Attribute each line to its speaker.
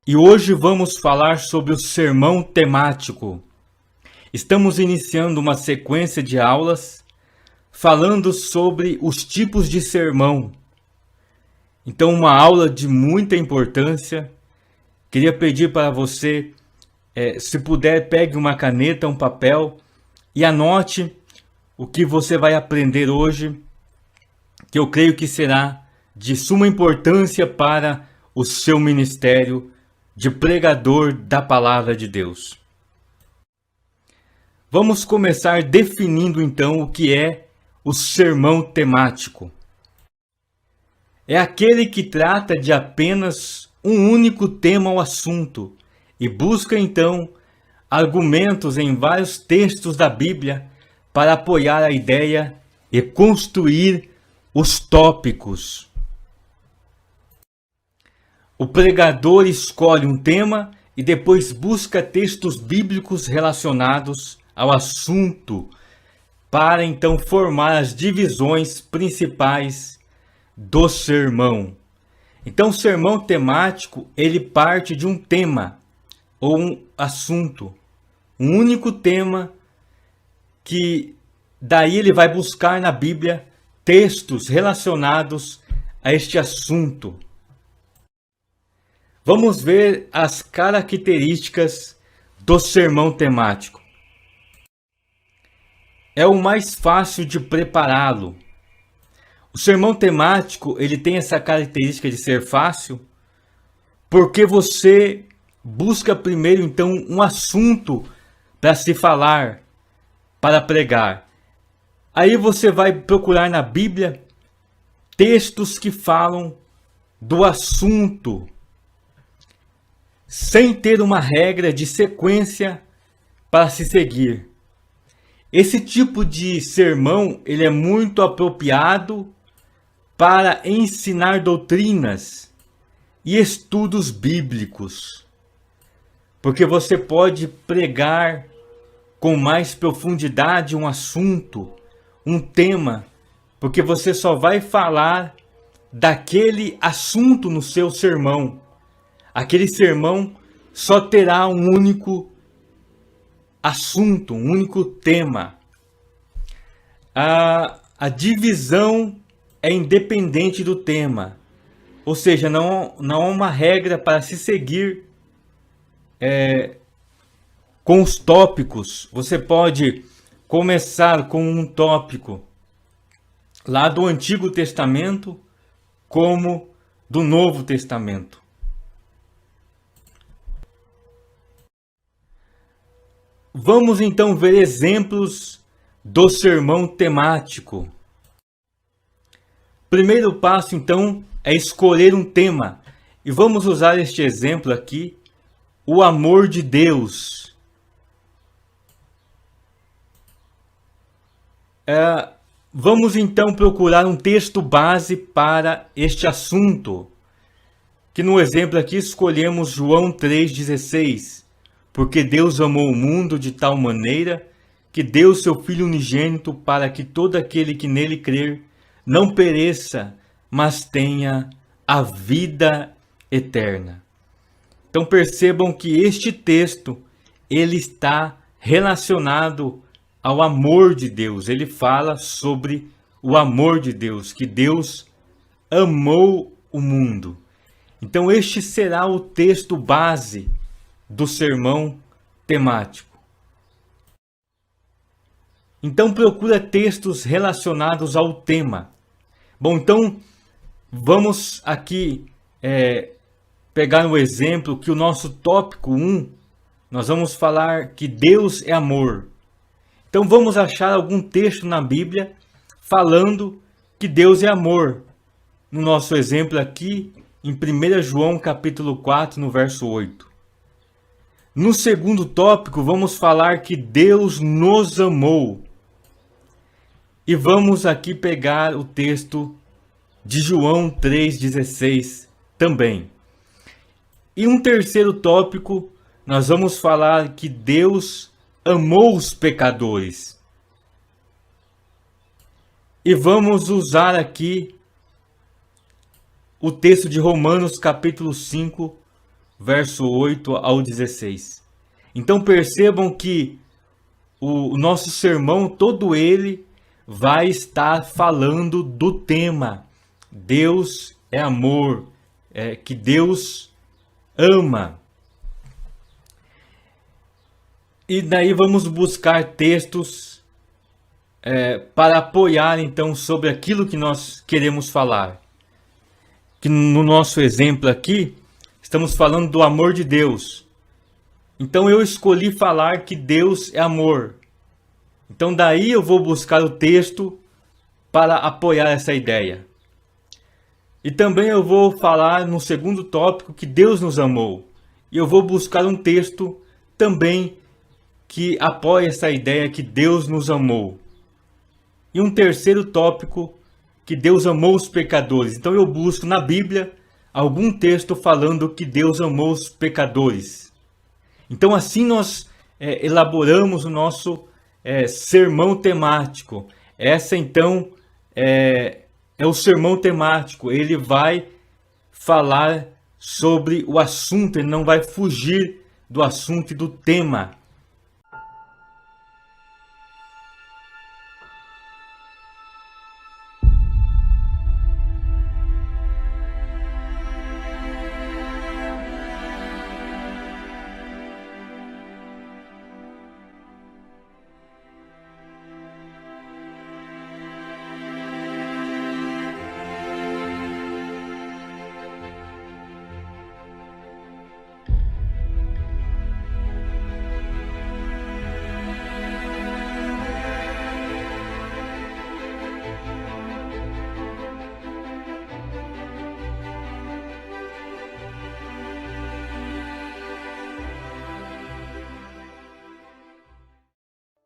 Speaker 1: E hoje vamos falar sobre o sermão temático. Estamos iniciando uma sequência de aulas falando sobre os tipos de sermão. Então, uma aula de muita importância. Queria pedir para você, se puder, pegue uma caneta, um papel e anote o que você vai aprender hoje, que eu creio que será de suma importância para o seu ministério de pregador da palavra de Deus. Vamos começar definindo então o que é o sermão temático. É aquele que trata de apenas um único tema ou assunto e busca então argumentos em vários textos da Bíblia para apoiar a ideia e construir os tópicos. O pregador escolhe um tema e depois busca textos bíblicos relacionados ao assunto para então formar as divisões principais do sermão. Então, o sermão temático, ele parte de um tema ou um assunto, um único tema, que daí ele vai buscar na Bíblia textos relacionados a este assunto. Vamos ver as características do sermão temático. É o mais fácil de prepará-lo. O sermão temático, ele tem essa característica de ser fácil, porque você busca primeiro então um assunto para se falar, para pregar. Aí você vai procurar na Bíblia textos que falam do assunto, sem ter uma regra de sequência para se seguir. Esse tipo de sermão, ele é muito apropriado para ensinar doutrinas e estudos bíblicos, porque você pode pregar com mais profundidade um assunto, um tema, porque você só vai falar daquele assunto no seu sermão. Aquele sermão só terá um único assunto, um único tema. A divisão é independente do tema, ou seja, não há uma regra para se seguir com os tópicos. Você pode começar com um tópico lá do Antigo Testamento, como do Novo Testamento. Vamos então ver exemplos do sermão temático. Primeiro passo então é escolher um tema. E vamos usar este exemplo aqui, o amor de Deus. Vamos então procurar um texto base para este assunto, que no exemplo aqui escolhemos João 3,16. Porque Deus amou o mundo de tal maneira que deu seu Filho unigênito para que todo aquele que nele crer não pereça, mas tenha a vida eterna. Então percebam que este texto, ele está relacionado ao amor de Deus. Ele fala sobre o amor de Deus, que Deus amou o mundo. Então este será o texto base do sermão temático. Então procura textos relacionados ao tema. Bom, então vamos aqui pegar um exemplo que o nosso tópico 1, nós vamos falar que Deus é amor. Então vamos achar algum texto na Bíblia falando que Deus é amor. No nosso exemplo aqui, em 1 João capítulo 4, no verso 8. No segundo tópico, vamos falar que Deus nos amou. E vamos aqui pegar o texto de João 3,16 também. E um terceiro tópico, nós vamos falar que Deus amou os pecadores. E vamos usar aqui o texto de Romanos capítulo 5, verso 8 ao 16. Então percebam que o nosso sermão, todo ele, vai estar falando do tema Deus é amor, que Deus ama. E daí vamos buscar textos para apoiar então sobre aquilo que nós queremos falar. Que no nosso exemplo aqui, estamos falando do amor de Deus. Então eu escolhi falar que Deus é amor. Então daí eu vou buscar o texto para apoiar essa ideia. E também eu vou falar no segundo tópico que Deus nos amou. E eu vou buscar um texto também que apoia essa ideia que Deus nos amou. E um terceiro tópico, que Deus amou os pecadores. Então eu busco na Bíblia algum texto falando que Deus amou os pecadores. Então assim nós elaboramos o nosso sermão temático. Essa então é o sermão temático. Ele vai falar sobre o assunto, ele não vai fugir do assunto e do tema.